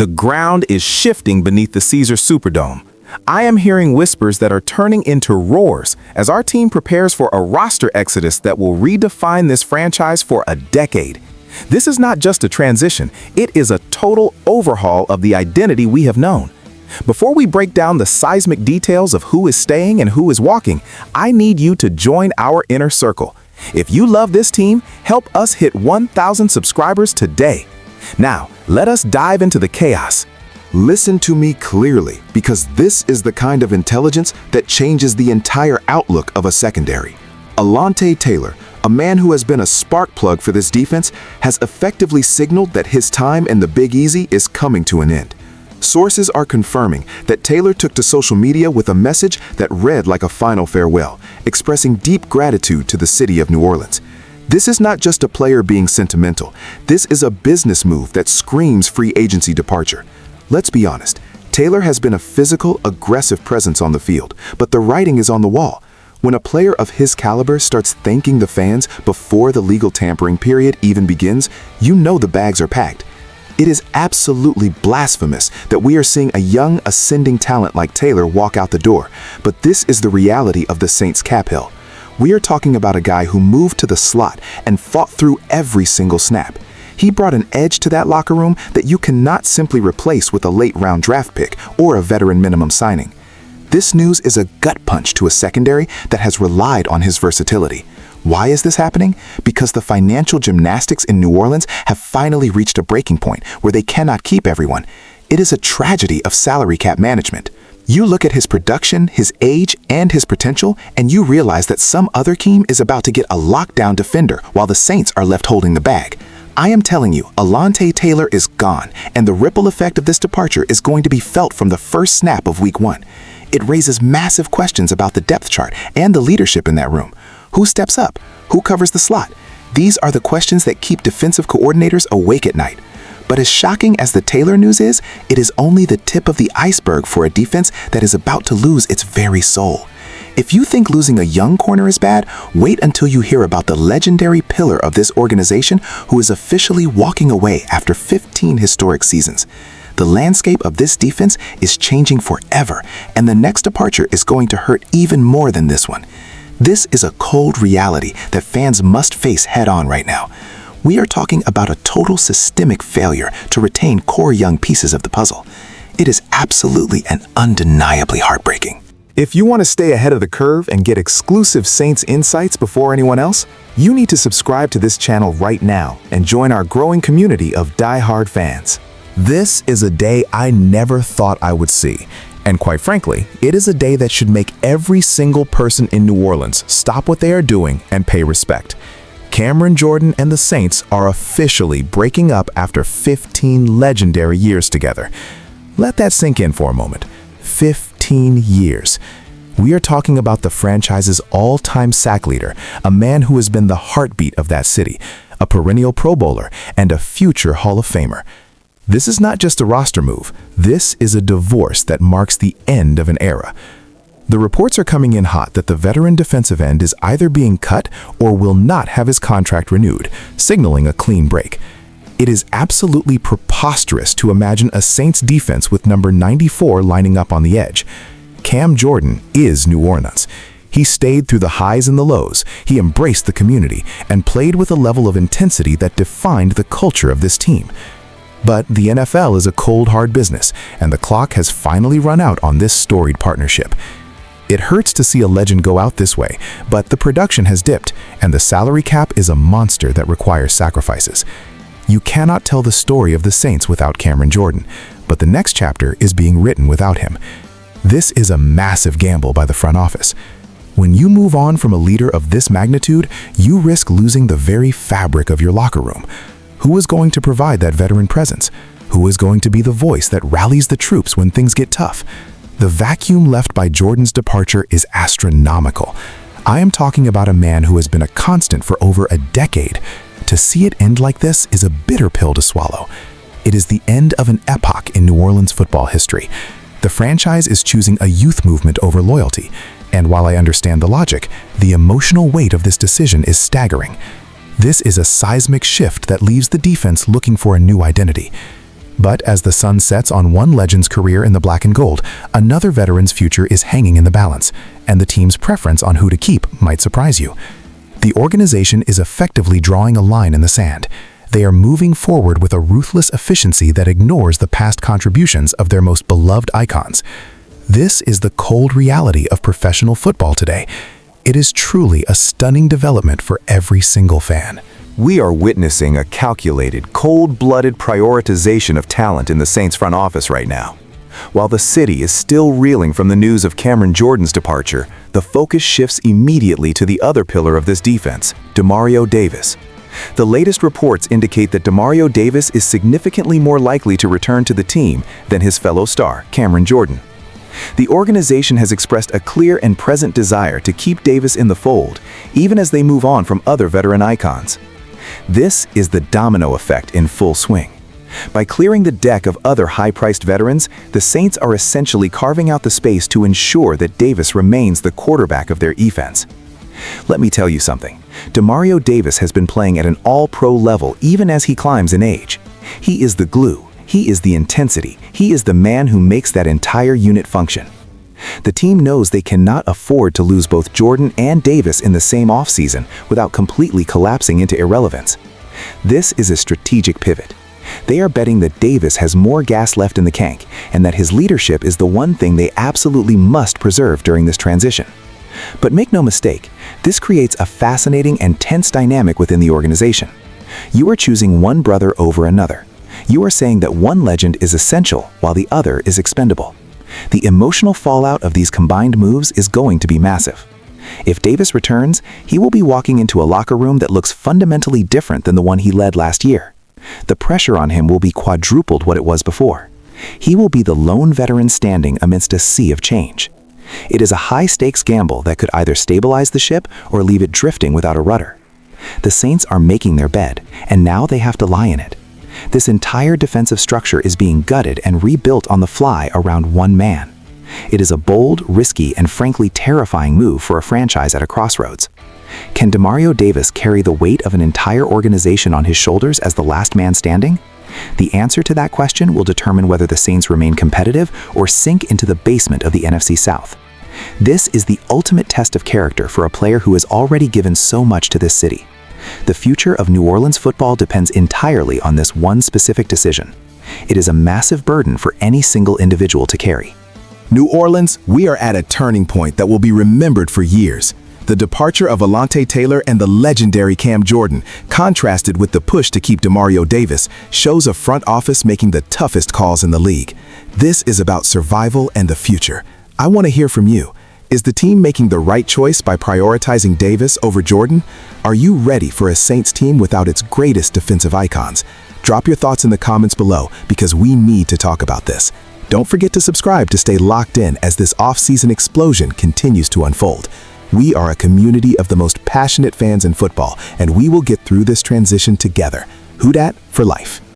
The ground is shifting beneath the Caesars Superdome. I am hearing whispers that are turning into roars as our team prepares for a roster exodus that will redefine this franchise for a decade. This is not just a transition, it is a total overhaul of the identity we have known. Before we break down the seismic details of who is staying and who is walking, I need you to join our inner circle. If you love this team, help us hit 1,000 subscribers today. Now, let us dive into the chaos. Listen to me clearly, because this is the kind of intelligence that changes the entire outlook of a secondary. Alontae Taylor, a man who has been a spark plug for this defense, has effectively signaled that his time in the Big Easy is coming to an end. Sources are confirming that Taylor took to social media with a message that read like a final farewell, expressing deep gratitude to the city of New Orleans. This is not just a player being sentimental. This is a business move that screams free agency departure. Let's be honest, Taylor has been a physical, aggressive presence on the field, but the writing is on the wall. When a player of his caliber starts thanking the fans before the legal tampering period even begins, you know the bags are packed. It is absolutely blasphemous that we are seeing a young, ascending talent like Taylor walk out the door, but this is the reality of the Saints cap hill. We are talking about a guy who moved to the slot and fought through every single snap. He brought an edge to that locker room that you cannot simply replace with a late-round draft pick or a veteran minimum signing. This news is a gut punch to a secondary that has relied on his versatility. Why is this happening? Because the financial gymnastics in New Orleans have finally reached a breaking point where they cannot keep everyone. It is a tragedy of salary cap management. You look at his production, his age, and his potential, and you realize that some other team is about to get a lockdown defender while the Saints are left holding the bag. I am telling you, Alontae Taylor is gone, and the ripple effect of this departure is going to be felt from the first snap of Week 1. It raises massive questions about the depth chart and the leadership in that room. Who steps up? Who covers the slot? These are the questions that keep defensive coordinators awake at night. But as shocking as the Taylor news is, it is only the tip of the iceberg for a defense that is about to lose its very soul. If you think losing a young corner is bad, wait until you hear about the legendary pillar of this organization who is officially walking away after 15 historic seasons. The landscape of this defense is changing forever, and the next departure is going to hurt even more than this one. This is a cold reality that fans must face head-on right now. We are talking about a total systemic failure to retain core young pieces of the puzzle. It is absolutely and undeniably heartbreaking. If you want to stay ahead of the curve and get exclusive Saints insights before anyone else, you need to subscribe to this channel right now and join our growing community of die-hard fans. This is a day I never thought I would see, and quite frankly, it is a day that should make every single person in New Orleans stop what they are doing and pay respect. Cameron Jordan and the Saints are officially breaking up after 15 legendary years together. Let that sink in for a moment. 15 years. We are talking about the franchise's all-time sack leader, a man who has been the heartbeat of that city, a perennial Pro Bowler, and a future Hall of Famer. This is not just a roster move. This is a divorce that marks the end of an era. The reports are coming in hot that the veteran defensive end is either being cut or will not have his contract renewed, signaling a clean break. It is absolutely preposterous to imagine a Saints defense with number 94 lining up on the edge. Cam Jordan is New Orleans. He stayed through the highs and the lows, he embraced the community, and played with a level of intensity that defined the culture of this team. But the NFL is a cold, hard business, and the clock has finally run out on this storied partnership. It hurts to see a legend go out this way, but the production has dipped, and the salary cap is a monster that requires sacrifices. You cannot tell the story of the Saints without Cameron Jordan, but the next chapter is being written without him. This is a massive gamble by the front office. When you move on from a leader of this magnitude, you risk losing the very fabric of your locker room. Who is going to provide that veteran presence? Who is going to be the voice that rallies the troops when things get tough? The vacuum left by Jordan's departure is astronomical. I am talking about a man who has been a constant for over a decade. To see it end like this is a bitter pill to swallow. It is the end of an epoch in New Orleans football history. The franchise is choosing a youth movement over loyalty, and while I understand the logic, the emotional weight of this decision is staggering. This is a seismic shift that leaves the defense looking for a new identity. But as the sun sets on one legend's career in the black and gold, another veteran's future is hanging in the balance, and the team's preference on who to keep might surprise you. The organization is effectively drawing a line in the sand. They are moving forward with a ruthless efficiency that ignores the past contributions of their most beloved icons. This is the cold reality of professional football today. It is truly a stunning development for every single fan. We are witnessing a calculated, cold-blooded prioritization of talent in the Saints front office right now. While the city is still reeling from the news of Cameron Jordan's departure, the focus shifts immediately to the other pillar of this defense, Demario Davis. The latest reports indicate that Demario Davis is significantly more likely to return to the team than his fellow star, Cameron Jordan. The organization has expressed a clear and present desire to keep Davis in the fold, even as they move on from other veteran icons. This is the domino effect in full swing. By clearing the deck of other high-priced veterans, the Saints are essentially carving out the space to ensure that Davis remains the quarterback of their offense. Let me tell you something. Demario Davis has been playing at an all-pro level even as he climbs in age. He is the glue. He is the intensity. He is the man who makes that entire unit function. The team knows they cannot afford to lose both Jordan and Davis in the same offseason without completely collapsing into irrelevance. This is a strategic pivot. They are betting that Davis has more gas left in the tank and that his leadership is the one thing they absolutely must preserve during this transition. But make no mistake, this creates a fascinating and tense dynamic within the organization. You are choosing one brother over another. You are saying that one legend is essential while the other is expendable. The emotional fallout of these combined moves is going to be massive. If Davis returns, he will be walking into a locker room that looks fundamentally different than the one he led last year. The pressure on him will be quadrupled what it was before. He will be the lone veteran standing amidst a sea of change. It is a high-stakes gamble that could either stabilize the ship or leave it drifting without a rudder. The Saints are making their bed, and now they have to lie in it. This entire defensive structure is being gutted and rebuilt on the fly around one man. It is a bold, risky, and frankly terrifying move for a franchise at a crossroads. Can Demario Davis carry the weight of an entire organization on his shoulders as the last man standing? The answer to that question will determine whether the Saints remain competitive or sink into the basement of the NFC South. This is the ultimate test of character for a player who has already given so much to this city. The future of New Orleans football depends entirely on this one specific decision. It is a massive burden for any single individual to carry. New Orleans, we are at a turning point that will be remembered for years. The departure of Alontae Taylor and the legendary Cam Jordan, contrasted with the push to keep Demario Davis, shows a front office making the toughest calls in the league. This is about survival and the future. I want to hear from you. Is the team making the right choice by prioritizing Davis over Jordan? Are you ready for a Saints team without its greatest defensive icons? Drop your thoughts in the comments below because we need to talk about this. Don't forget to subscribe to stay locked in as this off-season explosion continues to unfold. We are a community of the most passionate fans in football, and we will get through this transition together. Who Dat for life.